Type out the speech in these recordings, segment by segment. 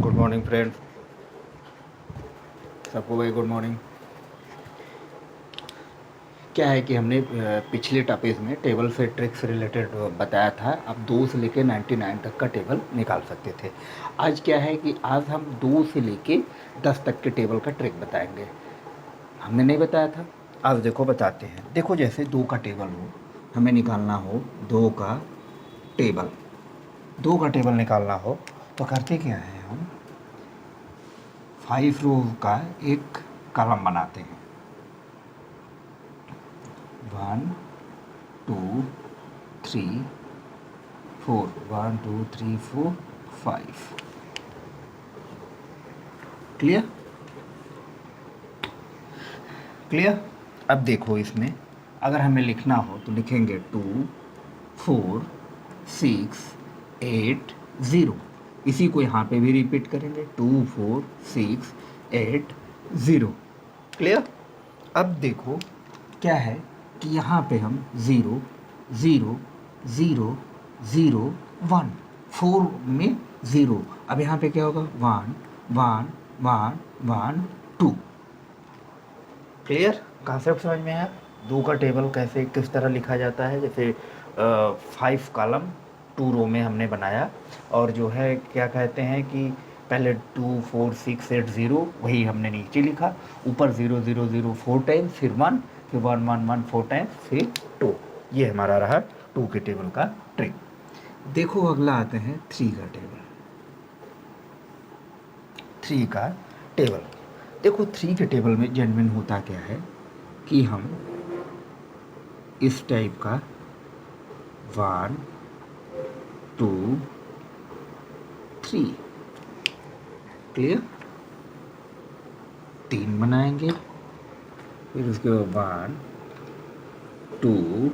Good morning friends, सबको भाई good morning. क्या है कि हमने पिछले टॉपिक में टेबल से ट्रिक्स रिलेटेड बताया था। अब 2 से लेके 99 तक का टेबल निकाल सकते थे। आज क्या है कि आज हम 2 से लेके 10 तक के टेबल का ट्रिक बताएंगे। हमने नहीं बताया था, आज देखो बताते हैं। देखो जैसे 2 का टेबल हो, हमें निकालना हो 2 का टेबल। 2 का टेबल निकालना हो तो करते क्या है, हम 5 रो का एक कॉलम बनाते हैं। 1 2 3 4 1 2 3 4 5। Clear clear. अब देखो इसमें अगर हमें लिखना हो तो लिखेंगे 2 4 6 8 0। इसी को यहाँ पे भी रिपीट करेंगे 2 4 6 8 0। क्लियर। अब देखो क्या है कि यहाँ पे हम 0 0 0 0 1 4 में 0। अब यहाँ पे क्या होगा 1 1 1 1 2। क्लियर, कॉन्सेप्ट समझ में आया। 2 का टेबल कैसे किस तरह लिखा जाता है। जैसे 5 कॉलम 2 रो में हमने बनाया, और जो है क्या कहते हैं कि पहले 2 4 6 8 0 वही हमने नीचे लिखा, ऊपर 0 0 0 4 टाइम्स, फिर 1, फिर 1 1 1 4 टाइम्स, फिर 2। ये हमारा रहा 2 के टेबल का ट्रिक। देखो अगला आते हैं 3 का टेबल। 3 का टेबल देखो 3 के टेबल में जेन्युइन होता क्या है कि हम इस टाइप का 1 2 3 क्लियर 3 बनाएंगे, फिर उसके बाद 1 2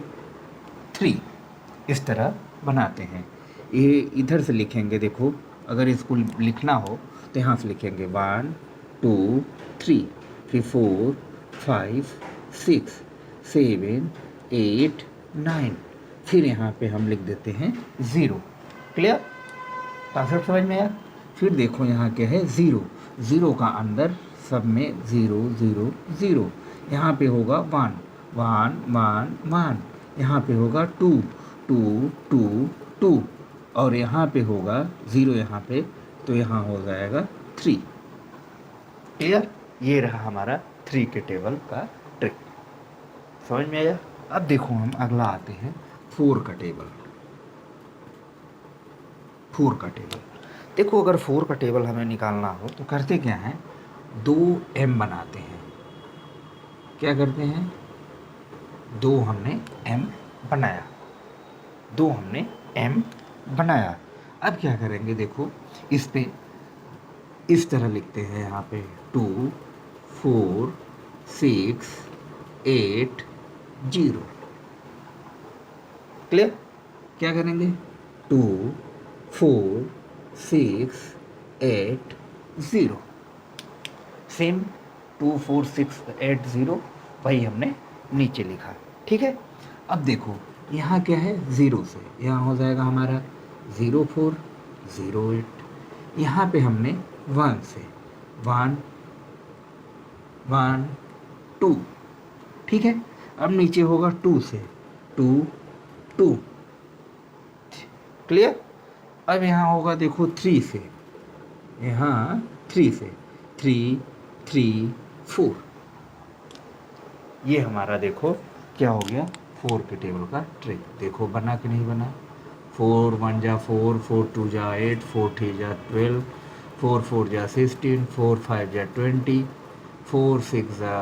3 इस तरह बनाते हैं। ये इधर से लिखेंगे। देखो अगर इसको लिखना हो तो यहाँ से लिखेंगे 1 2 3, फिर 4 5 6 7 8 9, फिर यहाँ पे हम लिख देते हैं 0। क्लियर, कॉन्सेप्ट समझ में आया। फिर देखो यहाँ क्या है 0 0 का अंदर सब में 0 0 0। यहाँ पे होगा 1 1 1 1, यहाँ पे होगा 2 2 2 2, और यहाँ पे होगा 0 यहाँ पे, तो यहाँ हो जाएगा 3। क्लियर, ये रहा हमारा 3 के टेबल का ट्रिक। समझ में आया। अब देखो हम अगला आते हैं 4 का टेबल। 4 का टेबल देखो अगर 4 का टेबल हमें निकालना हो तो करते क्या हैं, 2 m बनाते हैं। क्या करते हैं, 2 हमने m बनाया, 2 हमने m बनाया। अब क्या करेंगे, देखो इस पे इस तरह लिखते हैं। यहाँ पे 2 4 6 8 0। क्लियर, क्या करेंगे 2 4 6 8 0, सेम 2 4 6 8 0 वही हमने नीचे लिखा। ठीक है। अब देखो यहाँ क्या है, 0 से यहाँ हो जाएगा हमारा 0 4 0 8। यहाँ पे हमने 1 से 1 1 2। ठीक है। अब नीचे होगा 2 से 2 2। क्लियर। अब यहाँ होगा देखो 3 से, यहाँ 3 से 3 3 4। ये हमारा देखो क्या हो गया 4 के टेबल का ट्रिक। देखो बना कि नहीं बना। 4 1 जा 4, 4 2 जा 8, 4 3 जा 12, 4 4 जा 16, 4 5 जा 20, 4 6 जा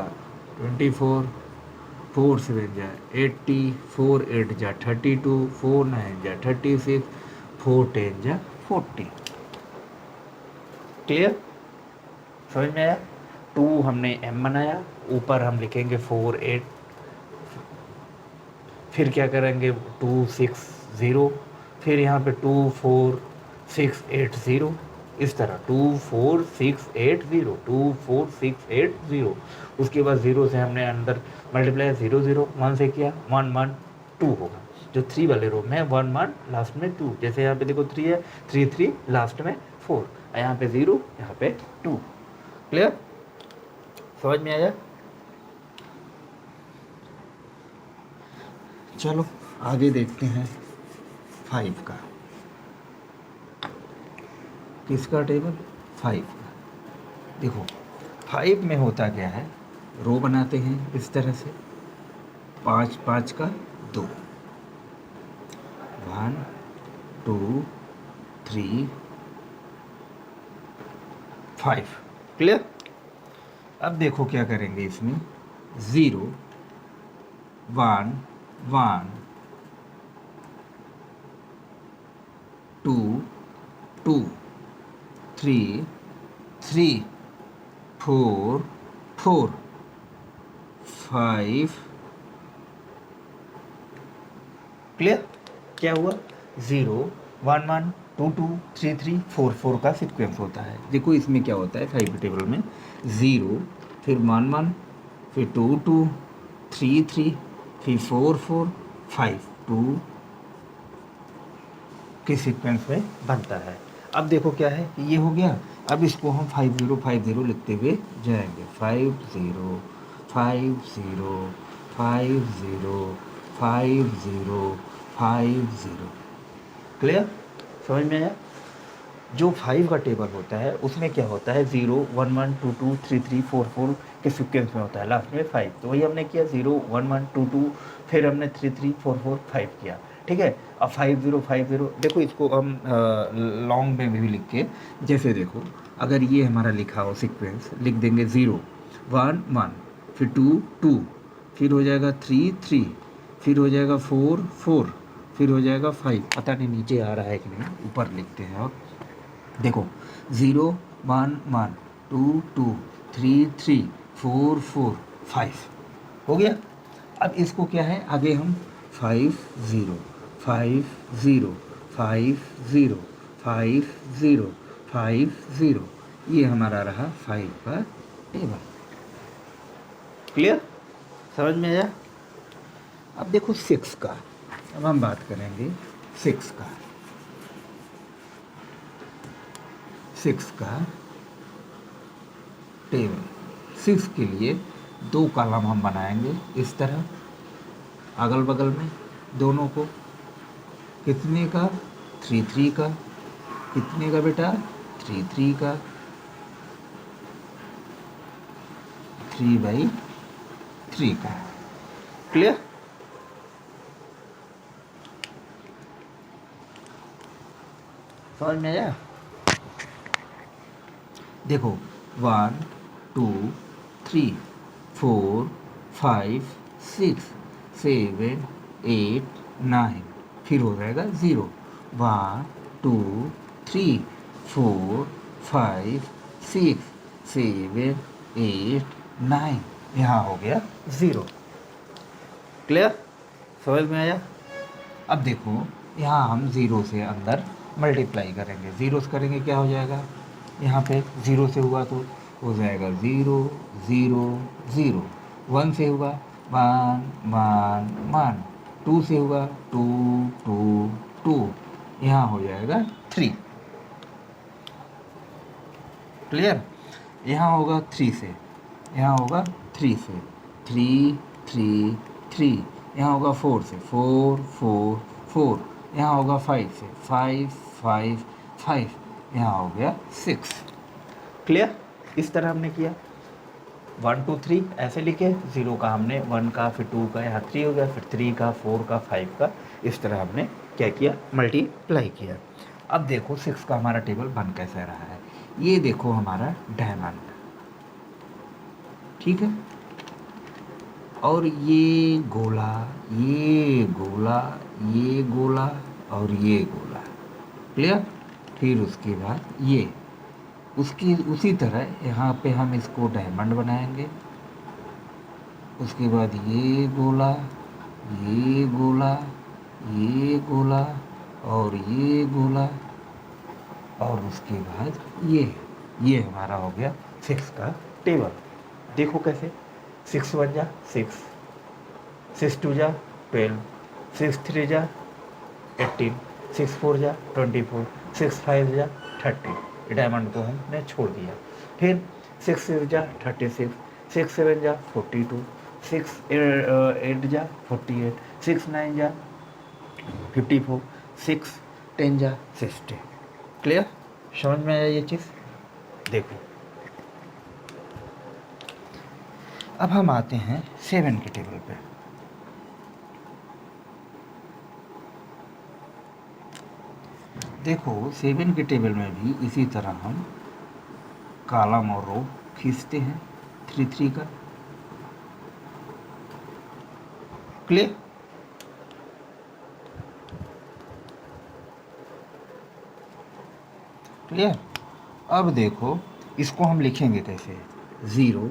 24, 4 7 जा 80, 4 8 जा 32, 4 9 जा 36, 4 10 जा 40। क्लियर, समझ में आया। 2 हमने m बनाया, ऊपर हम लिखेंगे 4 8, फिर क्या करेंगे 2 6 0, फिर यहाँ पे 2 4 6 8 0। इस तरह 2 4 6 8 0 2 4 6 8 0। उसके बाद 0 से हमने अंदर मल्टीप्लाई 0 0 1 से किया, 1 1 2 होगा। जो 3 वाले रो में 1 1 लास्ट में 2, जैसे यहाँ पे देखो 3 है, 3 3 लास्ट में 4। यहाँ पे 0, यहाँ पे 2। क्लियर? समझ में आया? चलो आगे देखते हैं 5 का। किसका टेबल? 5 का। देखो 5 में होता क्या है, रो बनाते हैं इस तरह से, 5 5 का 2, 1 2 3 5। क्लियर? अब देखो क्या करेंगे इसमें, 0 1 1 2 2 3 3 4 4 5। क्लियर? क्या हुआ, 0 1 1 2 2 3 3 4 4 का सीक्वेंस होता है। देखो इसमें क्या होता है 5 टेबल में, 0 फिर 1 1 फिर 2 2 3 3 फिर 4 4 5 2 के सीक्वेंस में बनता है। अब देखो क्या है, ये हो गया। अब इसको हम 5 0 5 0 लिखते हुए जाएंगे, 5 0 5 0 5 0 5 0 5 0। क्लियर? समझ में आया? जो 5 का टेबल होता है उसमें क्या होता है, 0 1 1 2 2 3 3 4 4 के सीक्वेंस में होता है, लास्ट में 5। तो वही हमने किया, 0 1 1 2 2 फिर हमने 3 3 4 4 5 किया। ठीक है? अब 5 0 5 0, देखो इसको हम लॉन्ग में भी लिख के, जैसे देखो अगर ये हमारा लिखा हो सीक्वेंस, लिख देंगे 0 1 1 फिर 2 2 फिर हो जाएगा 3 3 फिर हो जाएगा 4 4 फिर हो जाएगा 5। पता नहीं नीचे आ रहा है कि नहीं, ऊपर लिखते हैं। और देखो 0 1 1 2 2 3 3 4 4 5 हो गया। अब इसको क्या है, आगे हम 5 0 5 0 5 0 5 0 5 0, ये हमारा रहा 5 का टेबल। क्लियर? समझ में आया? अब देखो 6 का, अब हम बात करेंगे 6 का। 6 का टेबल, 6 के लिए 2 कॉलम हम बनाएंगे इस तरह, अगल बगल में दोनों को। कितने का? 3 3 का। कितने का बेटा? 3 3 का, 3/3 का। क्लियर? समझ में आया? देखो 1 2 3 4 5 6 7 8 9, फिर हो जाएगा 0 1 2 3 4 5 6 7 8 9, यहाँ हो गया 0। क्लियर? समझ में आया? अब देखो यहाँ हम 0 से अंदर मल्टीप्लाई करेंगे, 0 से करेंगे क्या हो जाएगा, यहाँ पे 0 से हुआ तो हो जाएगा 0 0 0, 1 से हुआ 1 1 1, 2 से हुआ 2 2 2, यहाँ हो जाएगा 3। क्लियर? यहाँ होगा 3 से, यहाँ होगा 3 से 3 3 3, यहाँ होगा 4 से 4 4 4, यहाँ होगा 5 से 5 5 5, यहाँ हो गया 6। क्लियर? इस तरह हमने किया, 1 2 3 ऐसे लिखे, 0 का हमने 1 का, फिर 2 का, यहाँ 3 हो गया, फिर 3 का 4 का 5 का, इस तरह हमने क्या किया, मल्टीप्लाई किया। अब देखो 6 का हमारा टेबल बन कैसे रहा है। ये देखो हमारा डायमंड, ठीक है, और ये गोला, ये गोला, ये गोला और ये गोला। क्लियर? फिर उसके बाद ये, उसकी उसी तरह यहाँ पे हम इसको डायमंड बनाएंगे। उसके बाद ये गोला, ये गोला, ये गोला और ये गोला, और उसके बाद ये हमारा हो गया 6 का टेबल। देखो कैसे, 6 1 जा 6, 6 2 जा 12, 6 3 जा 18, 6 4 जा 24, 6 5 जा 30, डायमंड को हमने छोड़ दिया। फिर 6 6 जा 36, 6 7 जा 42, 6 8 जा 48, 6 9 जा 54, 6 10 जा 60। क्लियर? समझ में आया ये चीज़? देखो अब हम आते हैं 7 के टेबल पे। देखो 7 के टेबल में भी इसी तरह हम कॉलम और रो खींचते हैं 3 3 का। क्लियर? क्लियर? अब देखो इसको हम लिखेंगे कैसे, 0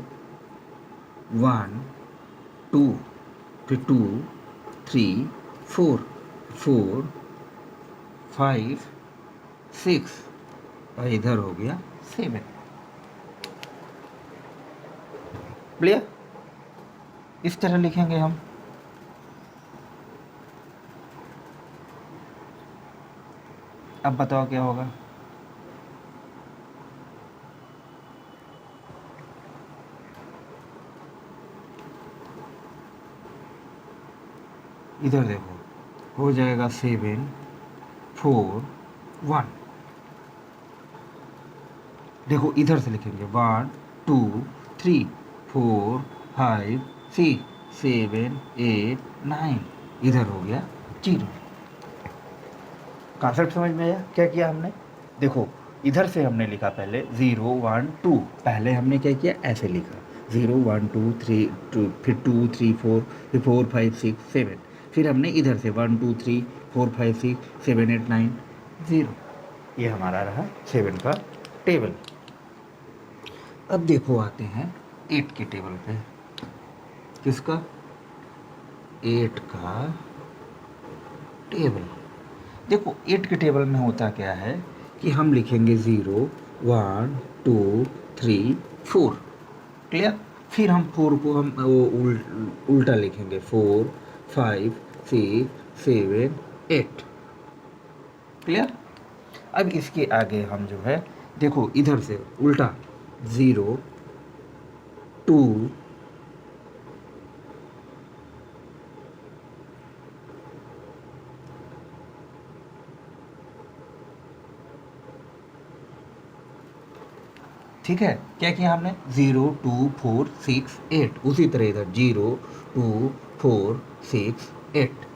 1 2, फिर 2 3 4 4 5 6 और इधर हो गया 7। क्लियर? इस तरह लिखेंगे हम। अब बताओ क्या होगा। इधर देखो हो जाएगा 7 4 1। देखो इधर से लिखेंगे 1 2 3 4 5 6 7 8 9। इधर हो गया 0। कॉन्सेप्ट समझ में आया? क्या किया हमने? देखो इधर से हमने लिखा पहले 0 1 2। पहले हमने क्या किया, ऐसे लिखा 0 1 2 3 2, फिर 2 3 4, फिर 4 5 6 7। फिर हमने इधर से 1 2 3 4 5 6 7 8 9 0। ये हमारा रहा 7 का टेबल। अब देखो आते हैं 8 के टेबल पे। किसका? 8 का टेबल। देखो 8 के टेबल में होता क्या है कि हम लिखेंगे 0 1 2 3 4। क्लियर? फिर हम 4 को हम उल्टा लिखेंगे 4 5 6 7 8। क्लियर? अब इसके आगे हम जो है देखो इधर से उल्टा 0 2 ठीक है। क्या किया हमने, 0 2 4 6 8। उसी तरह इधर 0 2 4 6 8।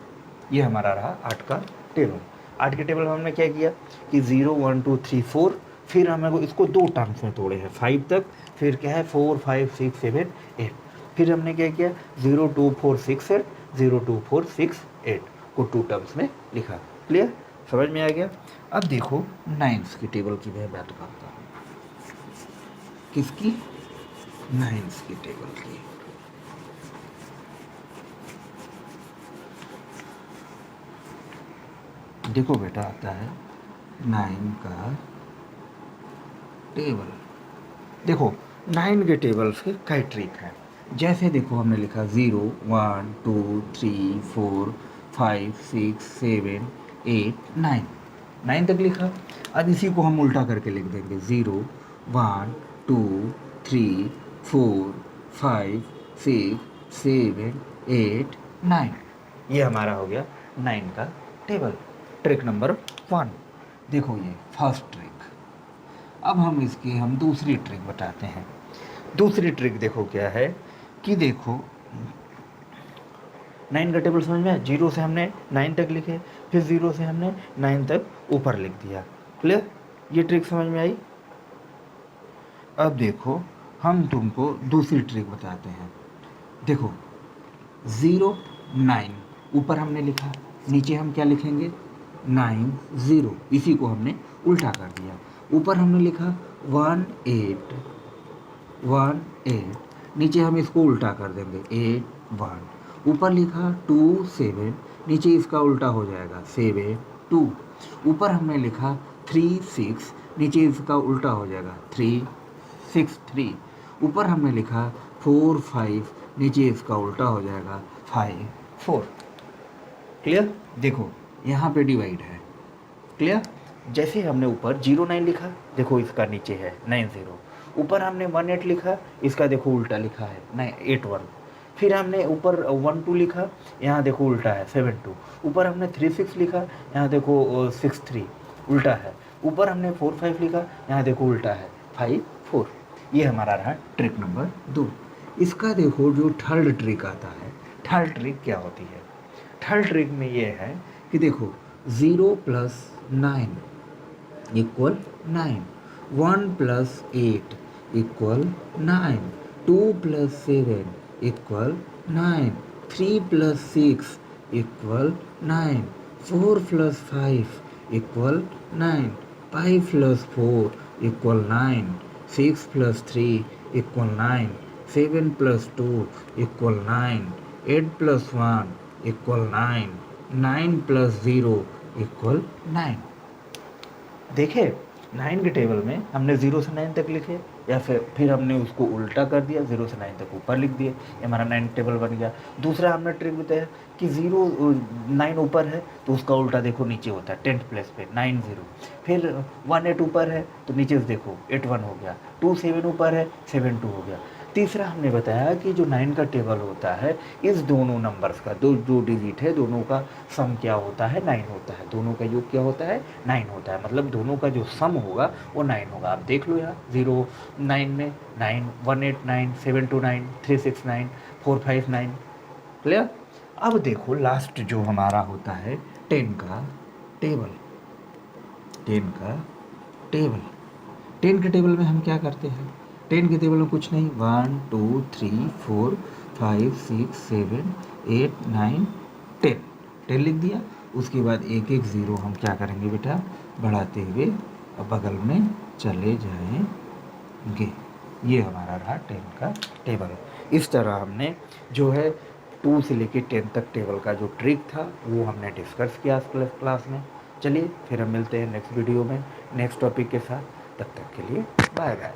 ये हमारा रहा 8 का टेबल। 8 के टेबल में हमने क्या किया कि 0 1 2 3 4। फिर हमें इसको 2 टर्म्स में तोड़े हैं 5 तक। फिर क्या है 4 5 6 7 8। फिर हमने क्या किया 0 2 4 6 8, 0 2 4 6 8 को 2 टर्म्स में लिखा। क्लियर? समझ में आ गया? अब देखो 9 की टेबल की मैं बात करता हूँ। किसकी? 9 की टेबल की। देखो बेटा आता है 9 का टेबल। देखो 9 के टेबल से कई ट्रिक है। जैसे देखो हमने लिखा 0 1 2 3 4 5 6 7 8 9। 9 तक लिखा। अब इसी को हम उल्टा करके लिख देंगे 0 1 2 3 4 5 6 7 8 9। ये हमारा हो गया 9 का टेबल। Trick number 1। देखो ये फर्स्ट ट्रिक। अब हम इसकी दूसरी ट्रिक बताते हैं। दूसरी ट्रिक देखो क्या है कि देखो 9 का टेबल समझ में आया। 0 से हमने 9 तक लिखे, फिर 0 से हमने 9 तक ऊपर लिख दिया। क्लियर? ये ट्रिक समझ में आई? अब देखो हम तुमको दूसरी ट्रिक बताते हैं। देखो 0 9 ऊपर हमने लिखा, नीचे हम क्या लिखेंगे 9 0। इसी को हमने उल्टा कर दिया। ऊपर हमने लिखा 1 8 1 8, नीचे हम इसको उल्टा कर देंगे 8 1। ऊपर लिखा 2 7, नीचे इसका उल्टा हो जाएगा 7 2। ऊपर हमने लिखा 3 6, नीचे इसका उल्टा हो जाएगा 3 6 3। ऊपर हमने लिखा 4 5, नीचे इसका उल्टा हो जाएगा 5 4। क्लियर? देखो यहाँ पे डिवाइड है। क्लियर? जैसे हमने ऊपर 09 लिखा, देखो इसका नीचे है 90। ऊपर हमने 18 लिखा, इसका देखो उल्टा लिखा है 81। फिर हमने ऊपर 12 लिखा, यहाँ देखो उल्टा है 72। ऊपर हमने 36 लिखा, यहाँ देखो 63 उल्टा है। ऊपर हमने 45 लिखा, यहाँ देखो उल्टा है 54। ये हमारा रहा ट्रिक नंबर 2। इसका देखो जो थर्ड ट्रिक आता है, थर्ड ट्रिक क्या होती है? थर्ड ट्रिक में ये है कि देखो 0 + 9 = 9, 1 + 8 = 9, 2 + 7 = 9, 3 + 6 = 9, 4 + 5 = 9, 5 + 4 = 9, 6 + 3 = 9, 7 + 2 = 9, 8 + 1 = 9, 9 + 0 = 9। देखे 9 के टेबल में हमने 0 से 9 तक लिखे, या फिर हमने उसको उल्टा कर दिया, 0 से 9 तक ऊपर लिख दिए, ये हमारा 9 टेबल बन गया। दूसरा हमने ट्रिक बताया कि 9 ऊपर है तो उसका उल्टा देखो नीचे होता है 10th प्लेस पे 90। फिर 18 ऊपर है तो नीचे से देखो 81 हो गया, 27 ऊपर है 72 हो गया। तीसरा हमने बताया कि जो 9 का टेबल होता है, इस दोनों नंबर्स का दो डिजिट है, दोनों का सम क्या होता है? 9 होता है। दोनों का योग क्या होता है? 9 होता है। मतलब दोनों का जो सम होगा वो 9 होगा। आप देख लो यार, 0 9 में 9, 189, 729, 369, 459। क्लियर? अब देखो लास्ट जो हमारा होता है 10 का टेबल। 10 का टेबल, 10 के टेबल में हम क्या करते हैं? 10 के टेबल में कुछ नहीं, 1 2 3 4 5 6 7 8 9 10, 10 लिख दिया। उसके बाद एक एक ज़ीरो हम क्या करेंगे बेटा? बढ़ाते हुए बगल में चले जाएंगे। ये हमारा रहा 10 का टेबल। इस तरह हमने जो है 2 से लेके 10 तक टेबल का जो ट्रिक था वो हमने डिस्कस किया क्लास में। चलिए फिर हम मिलते हैं नेक्स्ट वीडियो में नेक्स्ट टॉपिक के साथ। तब तक के लिए बाय बाय।